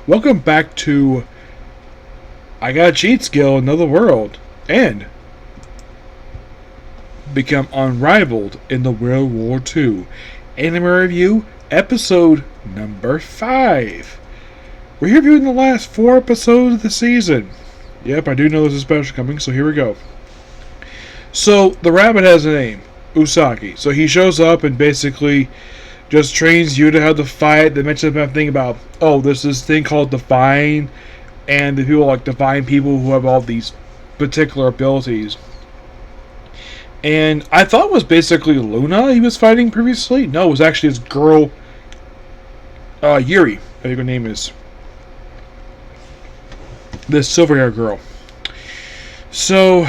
Welcome back to I Got a Cheat Skill, Another World, and become unrivaled in the World War II. Anime Review, episode number 5. We're here reviewing the last 4 episodes of the season. Yep, I do know there's a special coming, so here we go. So, the rabbit has a name, Usagi. So he shows up and basically just trains you to how to fight. They mentioned that thing about, there's this thing called Divine, and the people like Divine people who have all these particular abilities. And I thought it was basically Luna he was fighting previously. No, it was actually his girl, Yuri, I think her name is. This silver hair girl. So,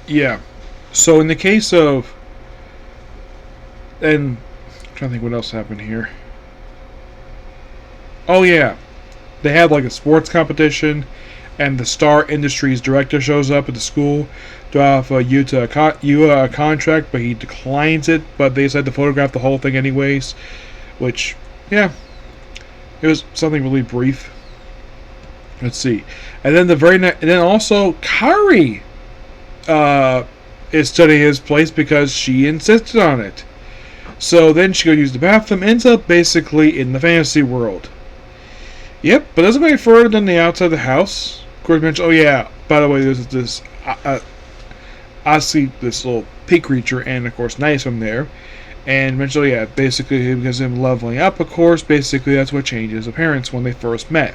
yeah. So in the case of, and I'm trying to think what else happened here. Oh yeah, they had like a sports competition, and the Star Industries director shows up at the school to offer Yuta a contract, but he declines it. But they decide to photograph the whole thing anyways, which, yeah, it was something really brief. Let's see, and then and then also Kari is studying his place because she insisted on it. So then she goes use the bathroom, ends up basically in the fantasy world. Yep, but doesn't go any further than the outside of the house. Of course, mentioned, by the way, there's this, I see this little pea creature, and of course, nice from there. And mentioned, basically, because of him leveling up, of course, basically, that's what changed his appearance when they first met.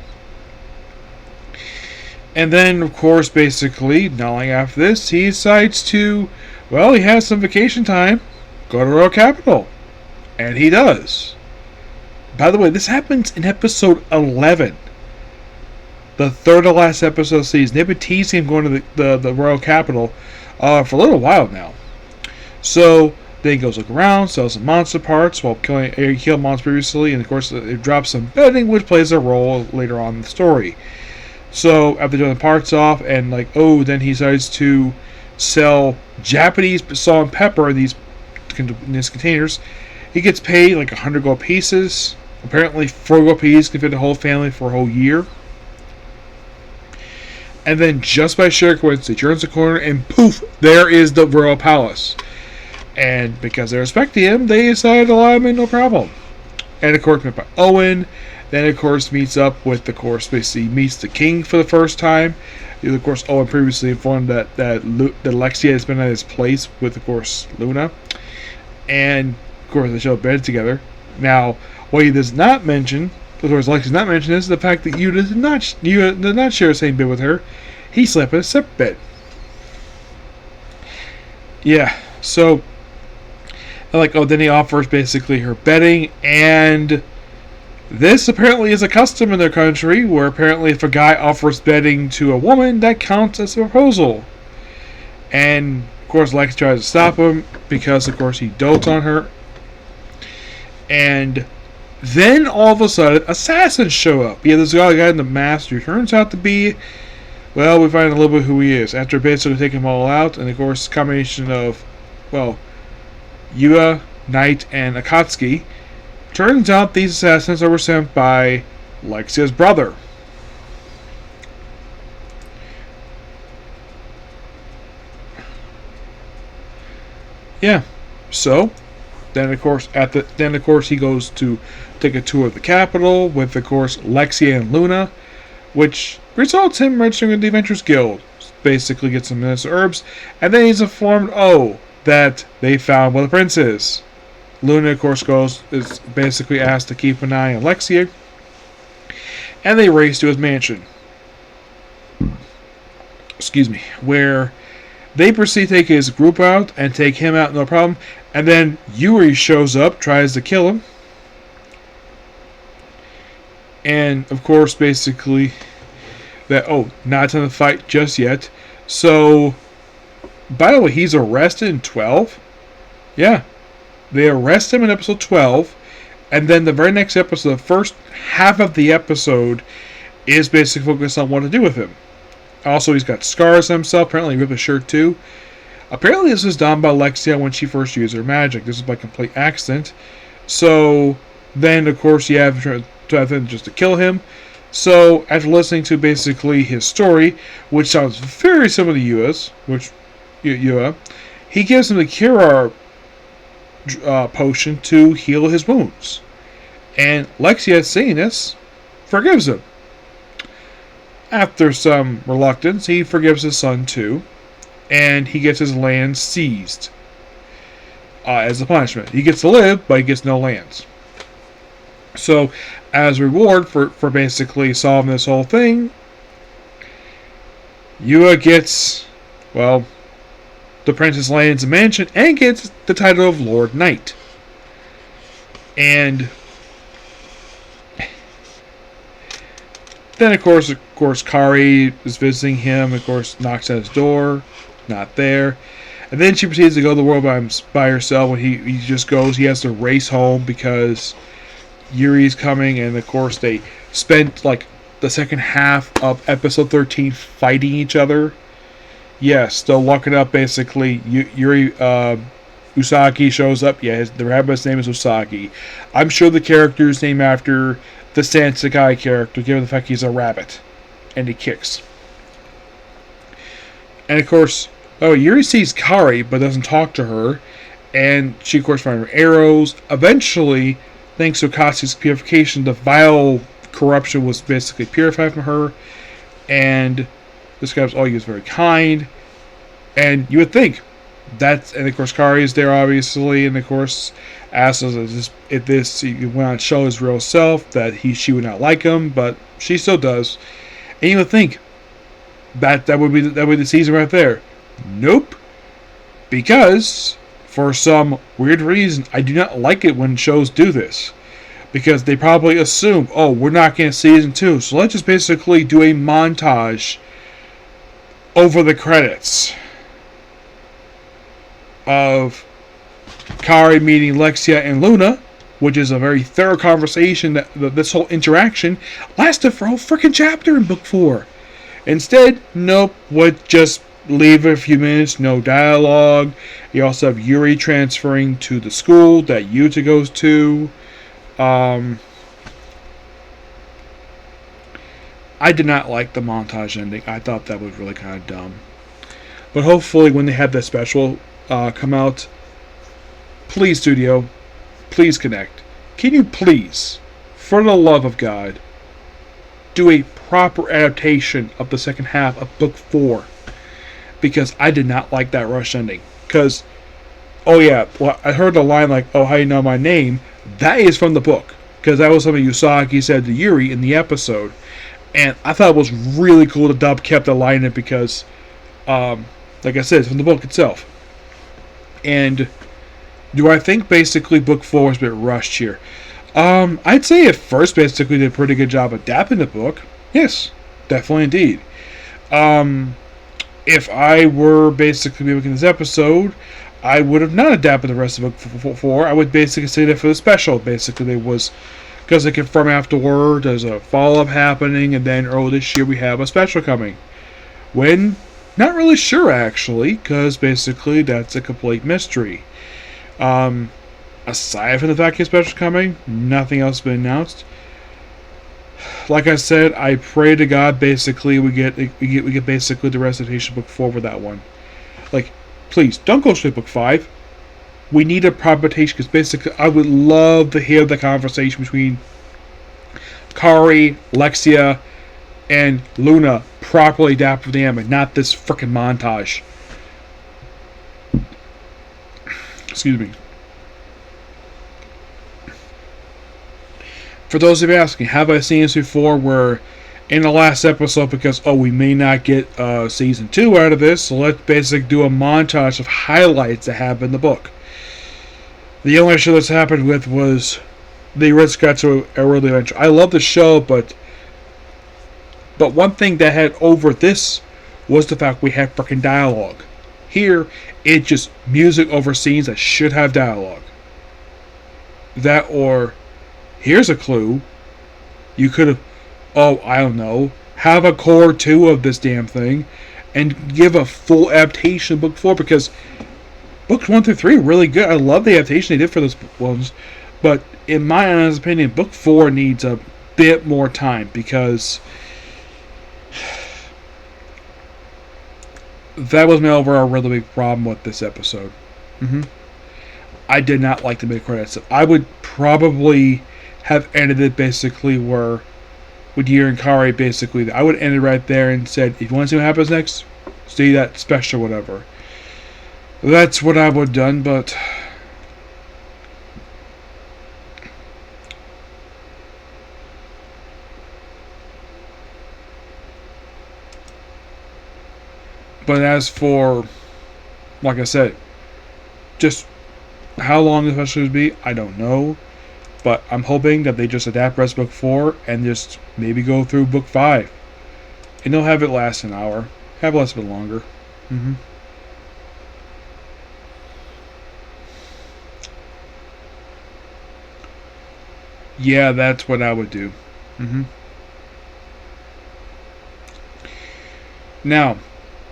And then, of course, basically, not long after this, he decides to, he has some vacation time, go to Royal Capital. And he does. By the way, this happens in episode 11. The third to last episode of the season. They've been teasing him going to the Royal Capital for a little while now. So, then he goes look around, sells some monster parts while he killed monsters previously, and of course, it drops some bedding, which plays a role later on in the story. So, after doing the parts off, and then he decides to sell Japanese salt and pepper in these containers. He gets paid 100 gold pieces. Apparently 4 gold pieces can fit the whole family for a whole year. And then just by sheer coincidence, he turns the corner and poof, there is the Royal Palace. And because they respect him, they decide to allow him in no problem. And of course met by Owen. Then of course meets up with, basically meets the king for the first time. Of course, Owen previously informed that Lexia has been at his place with, of course, Luna. And of course, they show bed together. Now, what he does not mention, of course, Lexi does not mention, is the fact that you did not share the same bed with her. He slept in a separate bed. Yeah, so, then he offers basically her bedding, and this apparently is a custom in their country, where apparently if a guy offers bedding to a woman, that counts as a proposal. And of course, Lex tries to stop him because, of course, he dotes on her. And then all of a sudden, assassins show up. Yeah, there's a guy in the mask who turns out to be, we find a little bit who he is after basically taking them all out. And of course, combination of, Yua, Knight, and Akatsuki. Turns out these assassins were sent by Lexia's brother. Yeah, so then of course he goes to take a tour of the capital with, of course, Lexia and Luna, which results in him registering with the Adventurers Guild. Basically gets some medicinal herbs, and then he's informed, that they found where the prince is. Luna, of course, is basically asked to keep an eye on Lexia, and they race to his mansion. Where they proceed to take his group out and take him out, no problem. And then Yuri shows up, tries to kill him. And, of course, basically, not time to fight just yet. So, by the way, he's arrested in 12. Yeah. They arrest him in episode 12. And then the very next episode, the first half of the episode, is basically focused on what to do with him. Also, he's got scars on himself. Apparently, he ripped his shirt too. Apparently, this was done by Alexia when she first used her magic. This is by complete accident. So, then, of course, you have to just to kill him. So, after listening to basically his story, which sounds very similar to Yua's, he gives him the cure potion to heal his wounds. And Lexia, seeing this, forgives him. After some reluctance, he forgives his son too, and he gets his land seized as a punishment. He gets to live, but he gets no lands. So, as a reward for basically solving this whole thing, Yua gets, well, the princess lands a mansion and gets the title of Lord Knight. And then, of course, Kari is visiting him. Of course, knocks at his door, not there. And then she proceeds to go to the world by herself. When he just goes, he has to race home because Yuri's coming. And of course, they spent like the second half of episode 13 fighting each other. Yes, they'll look it up. Basically, Yuri Usagi shows up. Yeah, the rabbit's name is Usagi. I'm sure the character is named after the Sansekai character, given the fact he's a rabbit and he kicks. And of course, Yuri sees Kari but doesn't talk to her, and she of course finds her arrows. Eventually, thanks to Akatsuki's purification, the vile corruption was basically purified from her, and this guy was he was very kind. And you would think and of course Kari is there obviously, and of course asks us if this he went on to show his real self, that she would not like him, but she still does. And you would think that would be the season right there. Nope. Because for some weird reason, I do not like it when shows do this. Because they probably assume, we're not getting season 2, so let's just basically do a montage over the credits of Kari meeting Lexia and Luna, which is a very thorough conversation. That this whole interaction lasted for a whole freaking chapter in book 4. Instead, nope, would just leave it a few minutes, no dialogue. You also have Yuri transferring to the school that Yuta goes to. I did not like the montage ending. I thought that was really kind of dumb. But hopefully when they have that special come out, please studio, please connect. Can you please, for the love of God, do a proper adaptation of the second half of book 4? Because I did not like that rush ending. Because, I heard the line like, how you know my name? That is from the book. Because that was something Usagi said to Yuri in the episode. And I thought it was really cool the dub kept the line in it because, like I said, it's from the book itself. And do I think basically book 4 is a bit rushed here? I'd say at first basically did a pretty good job adapting the book. Yes, definitely indeed. If I were basically making this episode, I would have not adapted the rest of book 4. I would basically say that for the special. Basically, there was, because they confirm afterward, there's a follow-up happening, and then early this year we have a special coming. When? Not really sure, actually, because basically that's a complete mystery. Aside from the fact that special coming, nothing else has been announced. Like I said, I pray to God basically we get basically the recitation book 4 for that one. Like, please don't go straight book 5. We need a proper adaptation because basically I would love to hear the conversation between Kari, Lexia, and Luna properly adapted for the anime, not this frickin' montage. Excuse me. For those of you asking, have I seen this before where in the last episode, because, we may not get season 2 out of this, so let's basically do a montage of highlights that happen in the book. The only show that's happened with was the Ritsugatsu Early Adventure. I love the show, but one thing that had over this was the fact we had freaking dialogue. Here, it's just music over scenes that should have dialogue. That or Here's a clue. You could have, oh, I don't know, have a core 2 of this damn thing and give a full adaptation of book 4, because books 1 through 3 are really good. I love the adaptation they did for those ones, but in my honest opinion, book 4 needs a bit more time, because that was my overall really big problem with this episode. I did not like the mid-credits. I would probably have ended it basically where, with Yer and Kari, basically, I would end it right there and said, if you want to see what happens next, see that special, whatever. That's what I would have done, but as for, like I said, just how long the special would be, I don't know. But I'm hoping that they just adapt rest book 4 and just maybe go through book 5. And they'll have it last an hour. Have it last a bit longer. Yeah, that's what I would do. Now,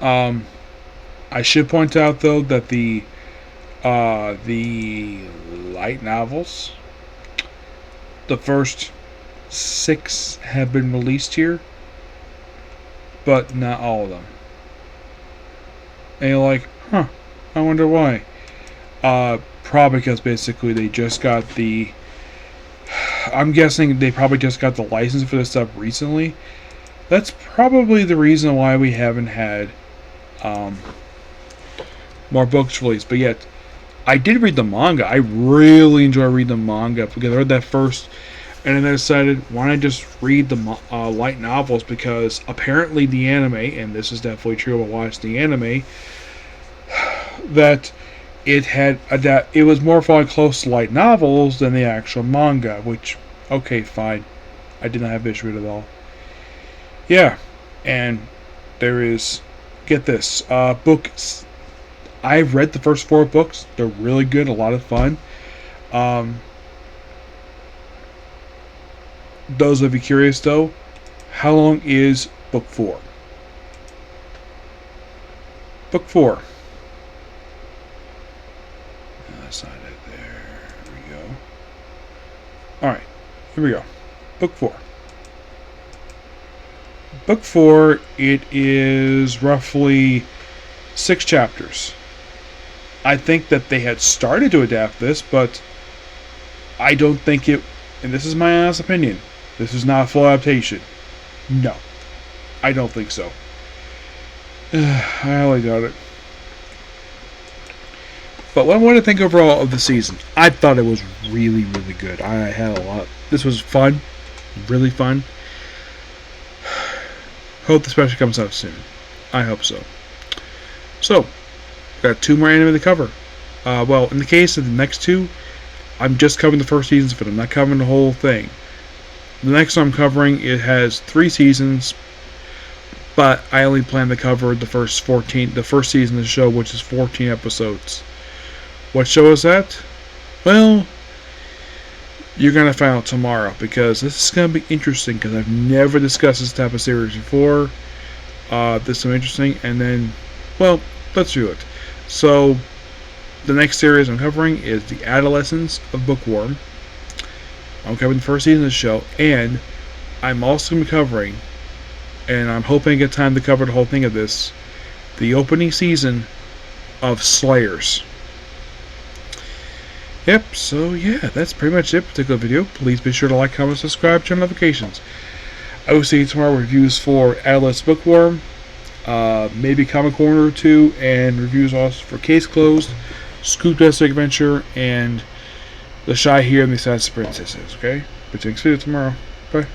I should point out though that the light novels, the first 6 have been released here, but not all of them. And you're like, huh, I wonder why. Probably because basically they just got the, I'm guessing they probably just got the license for this stuff recently. That's probably the reason why we haven't had more books released. But yet, I did read the manga. I really enjoy reading the manga, because I read that first, and then I decided, why not just read the light novels, because apparently the anime, and this is definitely true, I watched the anime, that it was more following close to light novels than the actual manga, which, okay, fine. I did not have issue with it at all. Yeah, and there is, get this, books. I've read the first 4 books. They're really good, a lot of fun. Those of you curious though, how long is book 4? Book 4. That's not it there. Here we go. Alright, here we go. Book 4. Book 4, it is roughly 6 chapters. I think that they had started to adapt this, but I don't think it, and this is my honest opinion, this is not a full adaptation. No, I don't think so. I highly doubt it. But what I think overall of the season, I thought it was really, really good. I had a lot. This was fun, really fun. Hope the special comes out soon. I hope so. So, got 2 more anime to cover. Well, in the case of the next 2, I'm just covering the first seasons for them, not covering the whole thing. The next one I'm covering, it has 3 seasons, but I only plan to cover the first season of the show, which is 14 episodes. What show is that? Well, you're going to find out tomorrow, because this is going to be interesting, because I've never discussed this type of series before. This is so interesting, and then, well, let's do it. So, the next series I'm covering is The Adolescence of Bookworm. I'm covering the first season of the show, and I'm also going to be covering, and I'm hoping I get time to cover the whole thing of this, the opening season of Slayers. Yep, so yeah, that's pretty much it for this particular video. Please be sure to like, comment, subscribe, turn notifications. I will see you tomorrow with reviews for Adolescence Bookworm, maybe Comic Corner or 2, and reviews also for Case Closed, Scoop Desert Adventure, and The Shy Hero and the Assassin's Princesses, okay? But thanks for tomorrow. Bye.